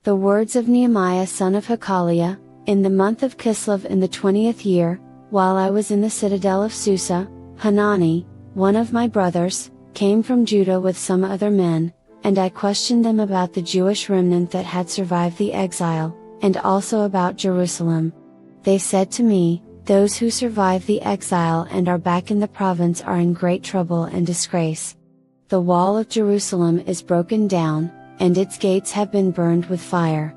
The words of Nehemiah son of Hakaliah, in the month of Kislev in the 20th year, while I was in the citadel of Susa, Hanani, one of my brothers, came from Judah with some other men, and I questioned them about the Jewish remnant that had survived the exile, and also about Jerusalem. They said to me, "Those who survived the exile and are back in the province are in great trouble and disgrace. The wall of Jerusalem is broken down, and its gates have been burned with fire."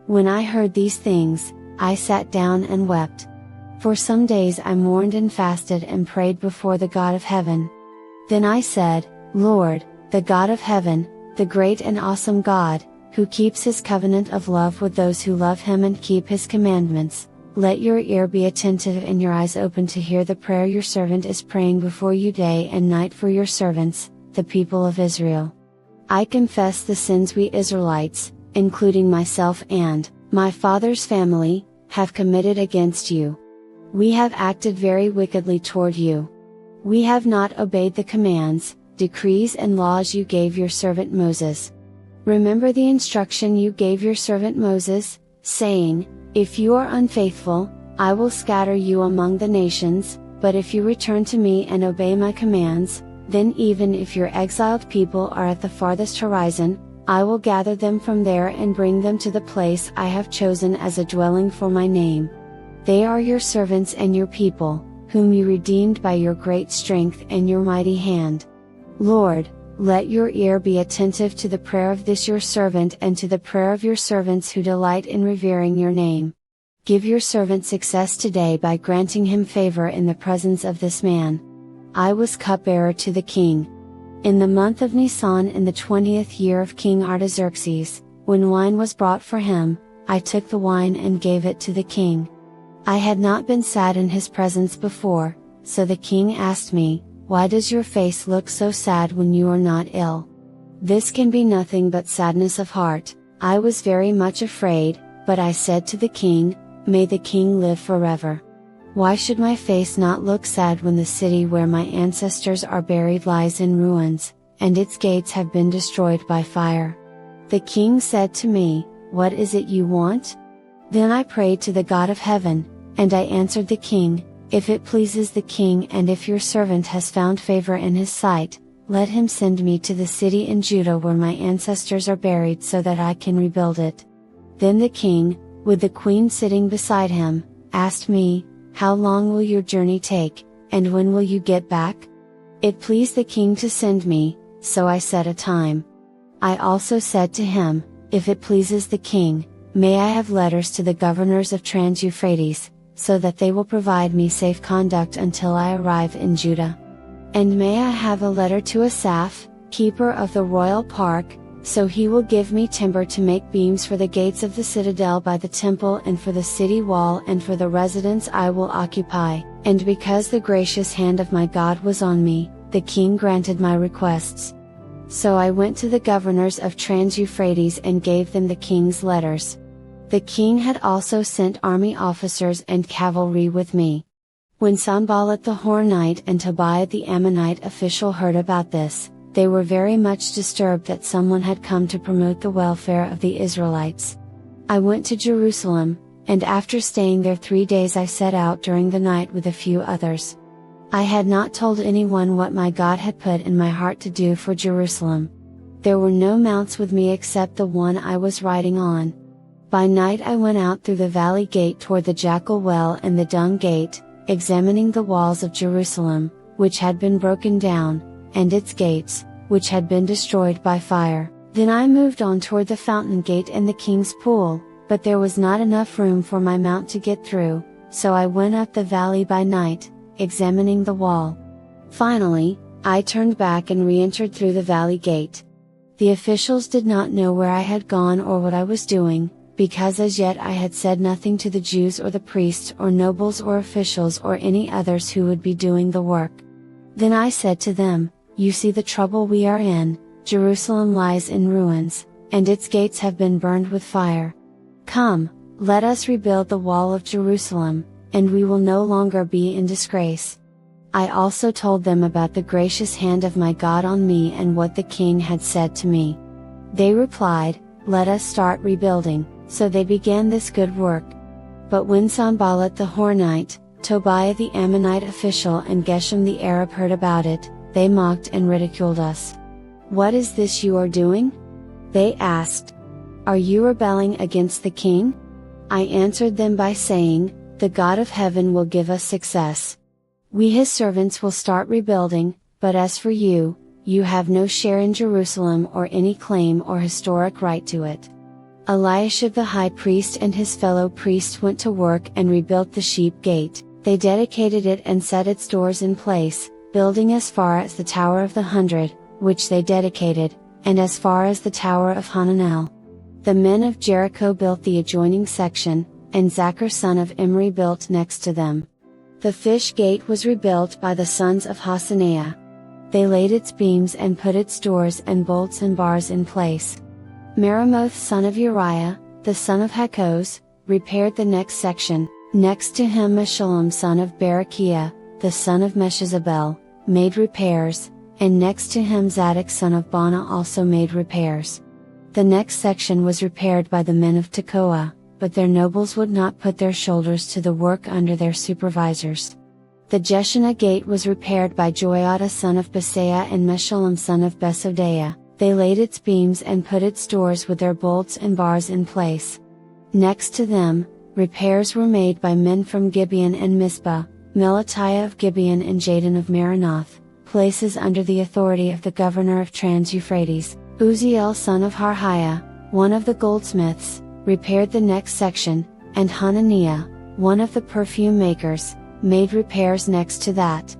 When I heard these things, I sat down and wept. For some days I mourned and fasted and prayed before the God of heaven. Then I said, "Lord, the God of heaven, the great and awesome God, who keeps his covenant of love with those who love him and keep his commandments, let your ear be attentive and your eyes open to hear the prayer your servant is praying before you day and night for your servants, the people of Israel. I confess the sins we Israelites, including myself and my father's family, have committed against you. We have acted very wickedly toward you. We have not obeyed the commands, decrees and laws you gave your servant Moses. Remember the instruction you gave your servant Moses, saying, 'If you are unfaithful, I will scatter you among the nations, but if you return to me and obey my commands, then even if your exiled people are at the farthest horizon, I will gather them from there and bring them to the place I have chosen as a dwelling for my name. They are your servants and your people, whom you redeemed by your great strength and your mighty hand. Lord, let your ear be attentive to the prayer of this your servant and to the prayer of your servants who delight in revering your name. Give your servant success today by granting him favor in the presence of this man.' I was cupbearer to the king. In the month of Nisan in the 20th year of King Artaxerxes, when wine was brought for him, I took the wine and gave it to the king. I had not been sad in his presence before, so the king asked me, 'Why does your face look so sad when you are not ill?' 'This can be nothing but sadness of heart.' I was very much afraid, but I said to the king, 'May the king live forever. Why should my face not look sad when the city where my ancestors are buried lies in ruins, and its gates have been destroyed by fire?' The king said to me, 'What is it you want?' Then I prayed to the God of heaven, and I answered the king, 'If it pleases the king and if your servant has found favor in his sight, let him send me to the city in Judah where my ancestors are buried so that I can rebuild it.' Then the king, with the queen sitting beside him, asked me, 'How long will your journey take, and when will you get back?' It pleased the king to send me, so I set a time. I also said to him, 'If it pleases the king, may I have letters to the governors of Trans-Euphrates, so that they will provide me safe conduct until I arrive in Judah. And may I have a letter to Asaph, keeper of the royal park, so he will give me timber to make beams for the gates of the citadel by the temple and for the city wall and for the residence I will occupy.' And because the gracious hand of my God was on me, the king granted my requests. So I went to the governors of Trans-Euphrates and gave them the king's letters. The king had also sent army officers and cavalry with me. When Sanballat the Horonite and Tobiah the Ammonite official heard about this, they were very much disturbed that someone had come to promote the welfare of the Israelites. I went to Jerusalem, and after staying there 3 days I set out during the night with a few others. I had not told anyone what my God had put in my heart to do for Jerusalem. There were no mounts with me except the one I was riding on. By night I went out through the valley gate toward the Jackal Well and the Dung Gate, examining the walls of Jerusalem, which had been broken down, and its gates, which had been destroyed by fire. Then I moved on toward the Fountain Gate and the King's Pool, but there was not enough room for my mount to get through, so I went up the valley by night, examining the wall. Finally, I turned back and re-entered through the valley gate. The officials did not know where I had gone or what I was doing, because as yet I had said nothing to the Jews or the priests or nobles or officials or any others who would be doing the work. Then I said to them, "You see the trouble we are in, Jerusalem lies in ruins, and its gates have been burned with fire. Come, let us rebuild the wall of Jerusalem, and we will no longer be in disgrace." I also told them about the gracious hand of my God on me and what the king had said to me. They replied, "Let us start rebuilding." So they began this good work. But when Sanballat the Hornite, Tobiah the Ammonite official and Geshem the Arab heard about it, they mocked and ridiculed us. "What is this you are doing?" they asked. "Are you rebelling against the king?" I answered them by saying, "The God of heaven will give us success. We his servants will start rebuilding, but as for you, you have no share in Jerusalem or any claim or historic right to it." Eliashib the high priest and his fellow priests went to work and rebuilt the sheep gate. They dedicated it and set its doors in place, building as far as the Tower of the 100, which they dedicated, and as far as the Tower of Hananel. The men of Jericho built the adjoining section, and Zachar son of Imri built next to them. The fish gate was rebuilt by the sons of Hassenaah. They laid its beams and put its doors and bolts and bars in place. Meremoth son of Uriah, the son of Hakkoz, repaired the next section. Next to him Meshullam son of Berechiah, the son of Meshezabel, made repairs, and next to him Zadok son of Bana also made repairs. The next section was repaired by the men of Tekoa, but their nobles would not put their shoulders to the work under their supervisors. The Jeshanah gate was repaired by Joiada son of Besaiah and Meshullam son of Besodeiah. They laid its beams and put its doors with their bolts and bars in place. Next to them, repairs were made by men from Gibeon and Mizpah, Melatiah of Gibeon and Jadon of Maronoth, places under the authority of the governor of Trans-Euphrates. Uzziel son of Harhiah, one of the goldsmiths, repaired the next section, and Hananiah, one of the perfume makers, made repairs next to that.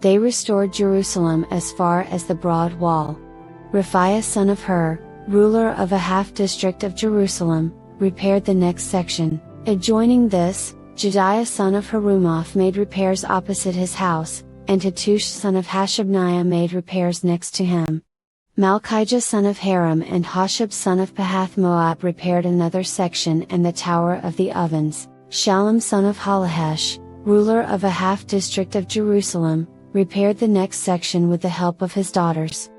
They restored Jerusalem as far as the broad wall. Raphiah son of Hur, ruler of a half-district of Jerusalem, repaired the next section. Adjoining this, Jediah son of Harumoth made repairs opposite his house, and Hattush son of Hashabniah made repairs next to him. Malchijah son of Haram and Hashab son of Pahath Moab repaired another section and the Tower of the Ovens. Shallum son of Halahesh, ruler of a half-district of Jerusalem, repaired the next section with the help of his daughters.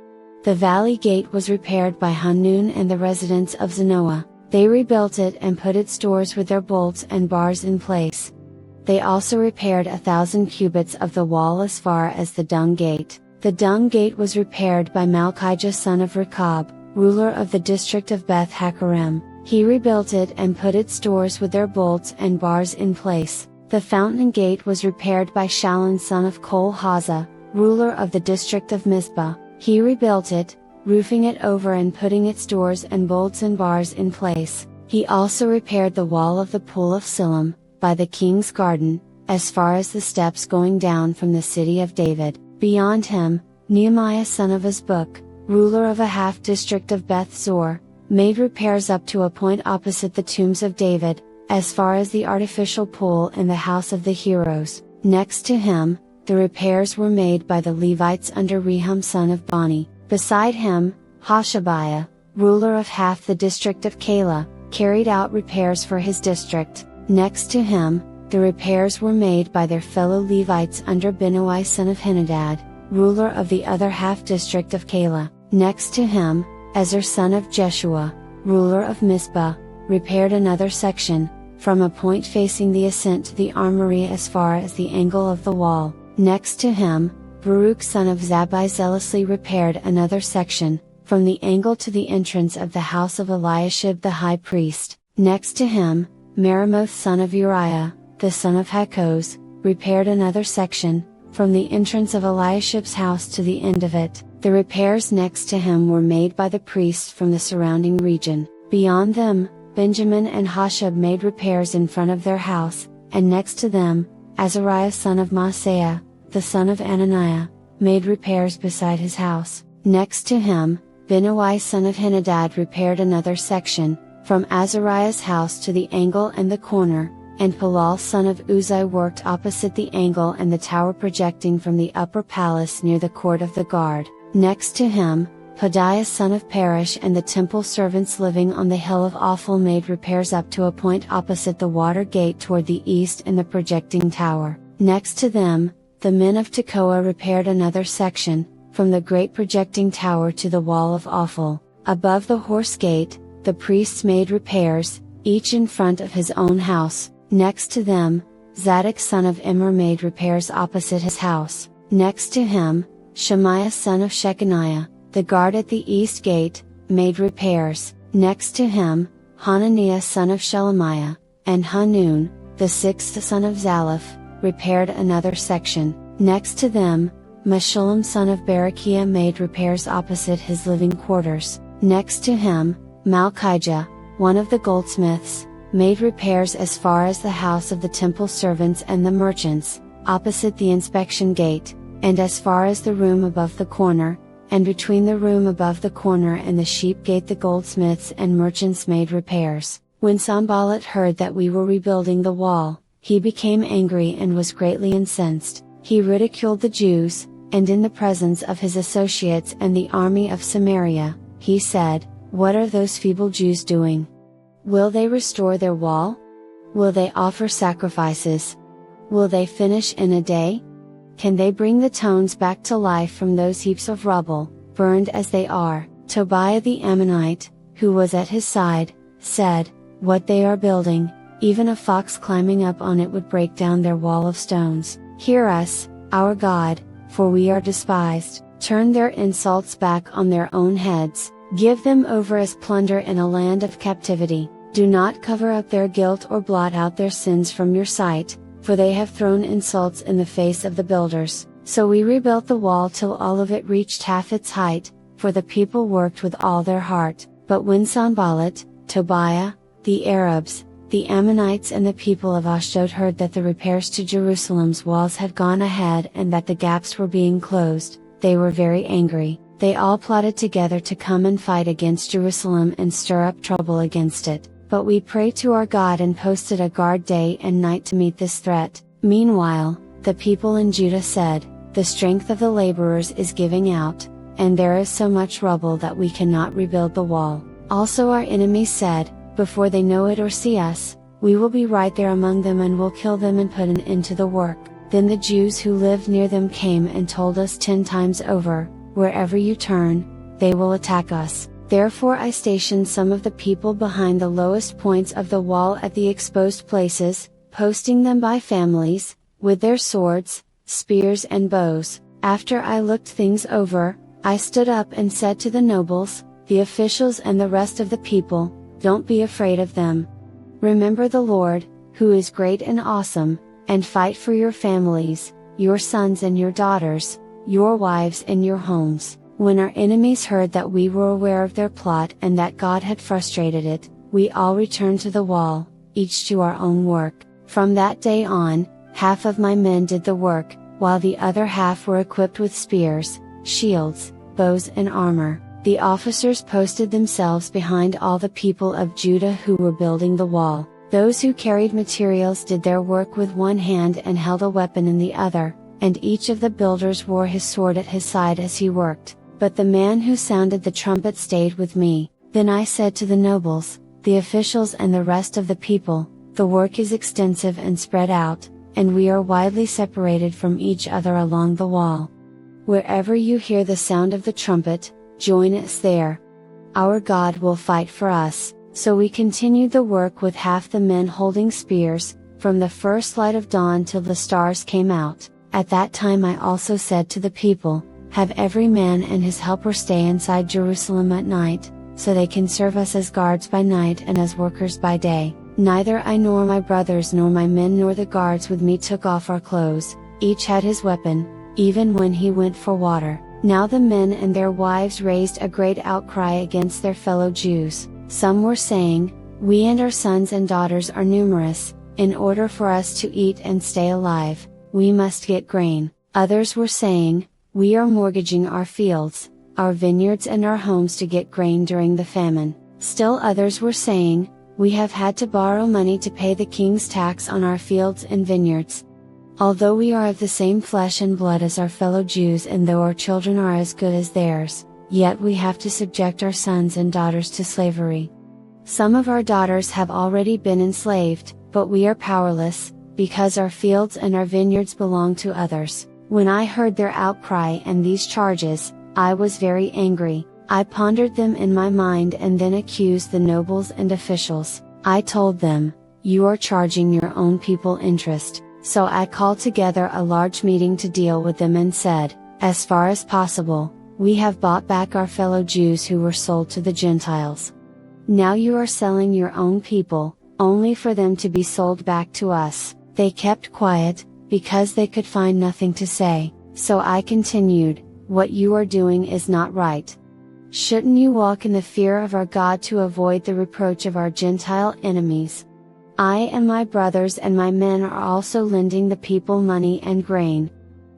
The Valley Gate was repaired by Hanun and the residents of Zanoah. They rebuilt it and put its doors with their bolts and bars in place. They also repaired 1,000 cubits of the wall as far as the Dung Gate. The Dung Gate was repaired by Malchijah son of Rechab, ruler of the district of Beth Hakerem. He rebuilt it and put its doors with their bolts and bars in place. The Fountain Gate was repaired by Shallun son of Kol-Haza, ruler of the district of Mizpah. He rebuilt it, roofing it over and putting its doors and bolts and bars in place. He also repaired the wall of the Pool of Siloam, by the king's garden, as far as the steps going down from the city of David. Beyond him, Nehemiah son of Azbuk, ruler of a half-district of Beth Zor, made repairs up to a point opposite the tombs of David, as far as the artificial pool in the house of the heroes. Next to him, the repairs were made by the Levites under Rehum son of Bani. Beside him, Hashabiah, ruler of half the district of Keilah, carried out repairs for his district. Next to him, the repairs were made by their fellow Levites under Binnui son of Henadad, ruler of the other half district of Keilah. Next to him, Ezer son of Jeshua, ruler of Mizpah, repaired another section, from a point facing the ascent to the armory as far as the angle of the wall. Next to him, Baruch son of Zabbai zealously repaired another section, from the angle to the entrance of the house of Eliashib the high priest. Next to him, Meremoth son of Uriah, the son of Hakkoz, repaired another section, from the entrance of Eliashib's house to the end of it. The repairs next to him were made by the priests from the surrounding region. Beyond them, Benjamin and Hashab made repairs in front of their house, and next to them, Azariah son of Maaseiah, the son of Ananiah, made repairs beside his house. Next to him, Binnui son of Henadad repaired another section, from Azariah's house to the angle and the corner, and Palal son of Uzai worked opposite the angle and the tower projecting from the upper palace near the court of the guard. Next to him, Pedaiah son of Perish and the temple servants living on the hill of Ophel made repairs up to a point opposite the water gate toward the east in the projecting tower. Next to them, the men of Tekoa repaired another section, from the great projecting tower to the wall of Ophel. Above the horse gate, the priests made repairs, each in front of his own house. Next to them, Zadok son of Immer made repairs opposite his house. Next to him, Shemaiah son of Shechaniah, the guard at the east gate, made repairs. Next to him, Hananiah son of Shelemiah, and Hanun, the sixth son of Zalaph, repaired another section. Next to them, Meshullam son of Berechiah made repairs opposite his living quarters. Next to him, Malchijah, one of the goldsmiths, made repairs as far as the house of the temple servants and the merchants, opposite the inspection gate, and as far as the room above the corner, and between the room above the corner and the sheep gate the goldsmiths and merchants made repairs. When Sanballat heard that we were rebuilding the wall, he became angry and was greatly incensed. He ridiculed the Jews, and in the presence of his associates and the army of Samaria, he said, "What are those feeble Jews doing? Will they restore their wall? Will they offer sacrifices? Will they finish in a day? Can they bring the stones back to life from those heaps of rubble, burned as they are?" Tobiah the Ammonite, who was at his side, said, "What they are building, even a fox climbing up on it would break down their wall of stones. Hear us, our God, for we are despised. Turn their insults back on their own heads, give them over as plunder in a land of captivity. Do not cover up their guilt or blot out their sins from your sight, for they have thrown insults in the face of the builders." So we rebuilt the wall till all of it reached half its height, for the people worked with all their heart. But when Sanballat, Tobiah, the Arabs, the Ammonites and the people of Ashdod heard that the repairs to Jerusalem's walls had gone ahead and that the gaps were being closed, they were very angry. They all plotted together to come and fight against Jerusalem and stir up trouble against it. But we prayed to our God and posted a guard day and night to meet this threat. Meanwhile, the people in Judah said, "The strength of the laborers is giving out, and there is so much rubble that we cannot rebuild the wall." Also our enemies said, "Before they know it or see us, we will be right there among them and will kill them and put an end to the work." Then the Jews who lived near them came and told us 10 times over, "Wherever you turn, they will attack us." Therefore I stationed some of the people behind the lowest points of the wall at the exposed places, posting them by families, with their swords, spears and bows. After I looked things over, I stood up and said to the nobles, the officials and the rest of the people, "Don't be afraid of them. Remember the Lord, who is great and awesome, and fight for your families, your sons and your daughters, your wives and your homes." When our enemies heard that we were aware of their plot and that God had frustrated it, we all returned to the wall, each to our own work. From that day on, half of my men did the work, while the other half were equipped with spears, shields, bows and armor. The officers posted themselves behind all the people of Judah who were building the wall. Those who carried materials did their work with one hand and held a weapon in the other, and each of the builders wore his sword at his side as he worked. But the man who sounded the trumpet stayed with me. Then I said to the nobles, the officials and the rest of the people, "The work is extensive and spread out, and we are widely separated from each other along the wall. Wherever you hear the sound of the trumpet, join us there. Our God will fight for us." So we continued the work with half the men holding spears, from the first light of dawn till the stars came out. At that time I also said to the people, "Have every man and his helper stay inside Jerusalem at night, so they can serve us as guards by night and as workers by day." Neither I nor my brothers nor my men nor the guards with me took off our clothes, each had his weapon, even when he went for water. Now the men and their wives raised a great outcry against their fellow Jews. Some were saying, "We and our sons and daughters are numerous, in order for us to eat and stay alive, we must get grain." Others were saying, "We are mortgaging our fields, our vineyards and our homes to get grain during the famine." Still others were saying, "We have had to borrow money to pay the king's tax on our fields and vineyards." Although we are of the same flesh and blood as our fellow Jews and though our children are as good as theirs, yet we have to subject our sons and daughters to slavery. Some of our daughters have already been enslaved, but we are powerless, because our fields and our vineyards belong to others. When I heard their outcry and these charges, I was very angry. I pondered them in my mind and then accused the nobles and officials. I told them, "You are charging your own people interest." So I called together a large meeting to deal with them and said, "As far as possible, we have bought back our fellow Jews who were sold to the Gentiles. Now you are selling your own people, only for them to be sold back to us." They kept quiet, because they could find nothing to say, so I continued, "What you are doing is not right. Shouldn't you walk in the fear of our God to avoid the reproach of our Gentile enemies? I and my brothers and my men are also lending the people money and grain.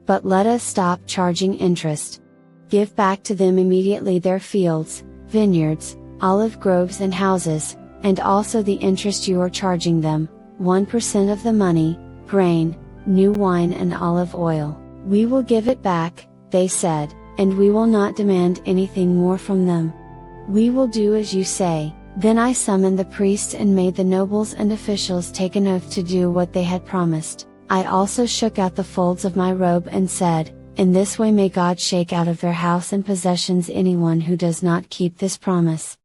But let us stop charging interest. Give back to them immediately their fields, vineyards, olive groves and houses, and also the interest you are charging them, 1% of the money, grain, new wine and olive oil. We will give it back," they said, "and we will not demand anything more from them. We will do as you say." Then I summoned the priests and made the nobles and officials take an oath to do what they had promised. I also shook out the folds of my robe and said, "In this way may God shake out of their house and possessions anyone who does not keep this promise.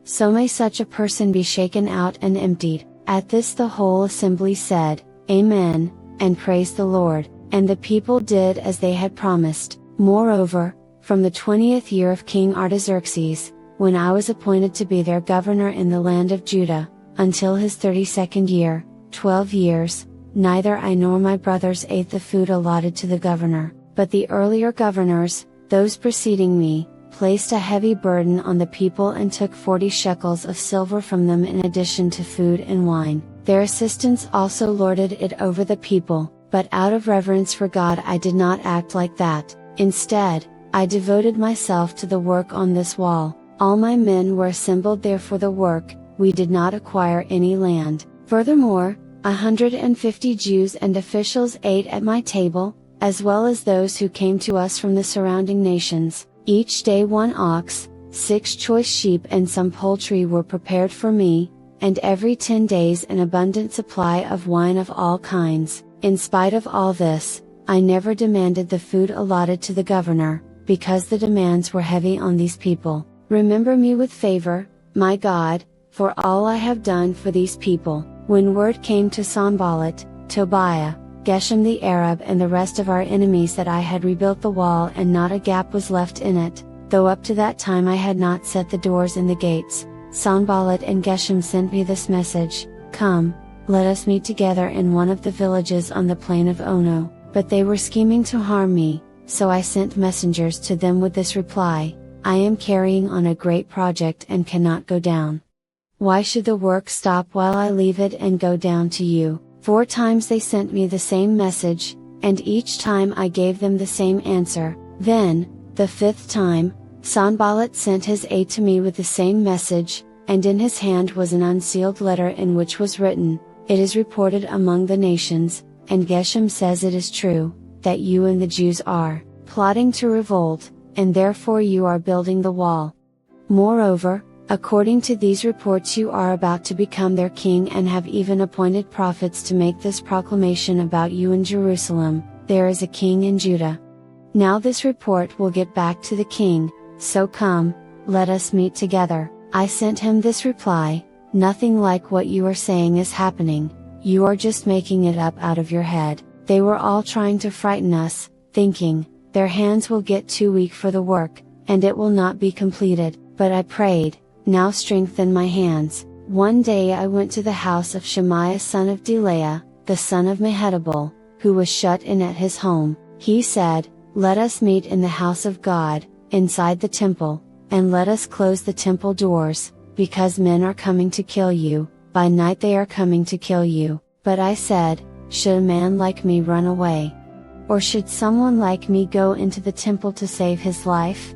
So may such a person be shaken out and emptied." At this the whole assembly said, "Amen," and praised the Lord, and the people did as they had promised. Moreover, from the 20th year of King Artaxerxes, when I was appointed to be their governor in the land of Judah, until his 32nd year, 12 years, neither I nor my brothers ate the food allotted to the governor, but the earlier governors, those preceding me, placed a heavy burden on the people and took 40 shekels of silver from them in addition to food and wine. Their assistants also lorded it over the people, but out of reverence for God I did not act like that. Instead, I devoted myself to the work on this wall. All my men were assembled there for the work. We did not acquire any land. Furthermore, 150 Jews and officials ate at my table, as well as those who came to us from the surrounding nations. Each day 1 ox, 6 choice sheep and some poultry were prepared for me, and every 10 days an abundant supply of wine of all kinds. In spite of all this, I never demanded the food allotted to the governor, because the demands were heavy on these people. Remember me with favor, my God, for all I have done for these people." When word came to Sanballat, Tobiah, Geshem the Arab and the rest of our enemies that I had rebuilt the wall and not a gap was left in it, though up to that time I had not set the doors and the gates, Sanballat and Geshem sent me this message, "Come, let us meet together in one of the villages on the plain of Ono." But they were scheming to harm me, so I sent messengers to them with this reply, "I am carrying on a great project and cannot go down. Why should the work stop while I leave it and go down to you?" 4 times they sent me the same message, and each time I gave them the same answer. Then, the 5th time, Sanballat sent his aide to me with the same message, and in his hand was an unsealed letter in which was written, "It is reported among the nations, and Geshem says it is true, that you and the Jews are plotting to revolt, and therefore you are building the wall. Moreover, according to these reports you are about to become their king and have even appointed prophets to make this proclamation about you in Jerusalem, there is a king in Judah. Now this report will get back to the king, so come, let us meet together." I sent him this reply, "Nothing like what you are saying is happening, you are just making it up out of your head." They were all trying to frighten us, thinking, their hands will get too weak for the work, and it will not be completed, but I prayed, "Now strengthen my hands." One day I went to the house of Shemaiah son of Delaiah, the son of Mehetabel, who was shut in at his home. He said, "Let us meet in the house of God, inside the temple, and let us close the temple doors, because men are coming to kill you, by night they are coming to kill you." But I said, "Should a man like me run away? Or should someone like me go into the temple to save his life?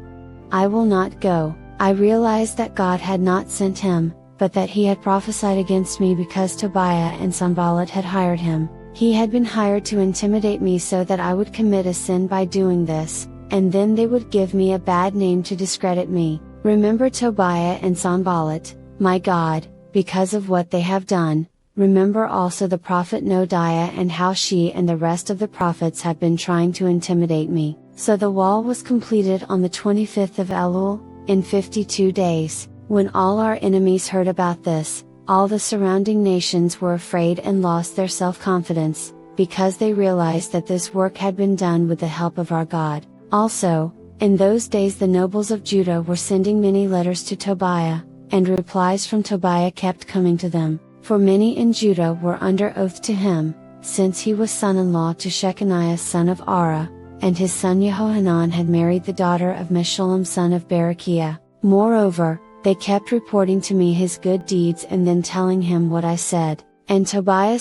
I will not go." I realized that God had not sent him, but that he had prophesied against me because Tobiah and Sanballat had hired him. He had been hired to intimidate me so that I would commit a sin by doing this, and then they would give me a bad name to discredit me. Remember Tobiah and Sanballat, my God, because of what they have done. Remember also the prophet Noadiah and how she and the rest of the prophets have been trying to intimidate me. So the wall was completed on the 25th of Elul, in 52 days. When all our enemies heard about this, all the surrounding nations were afraid and lost their self-confidence, because they realized that this work had been done with the help of our God. Also, in those days the nobles of Judah were sending many letters to Tobiah, and replies from Tobiah kept coming to them, for many in Judah were under oath to him, since he was son-in-law to Shechaniah son of Ara, and his son Jehohanan had married the daughter of Meshullam son of Berechiah. Moreover, they kept reporting to me his good deeds and then telling him what I said, and Tobiah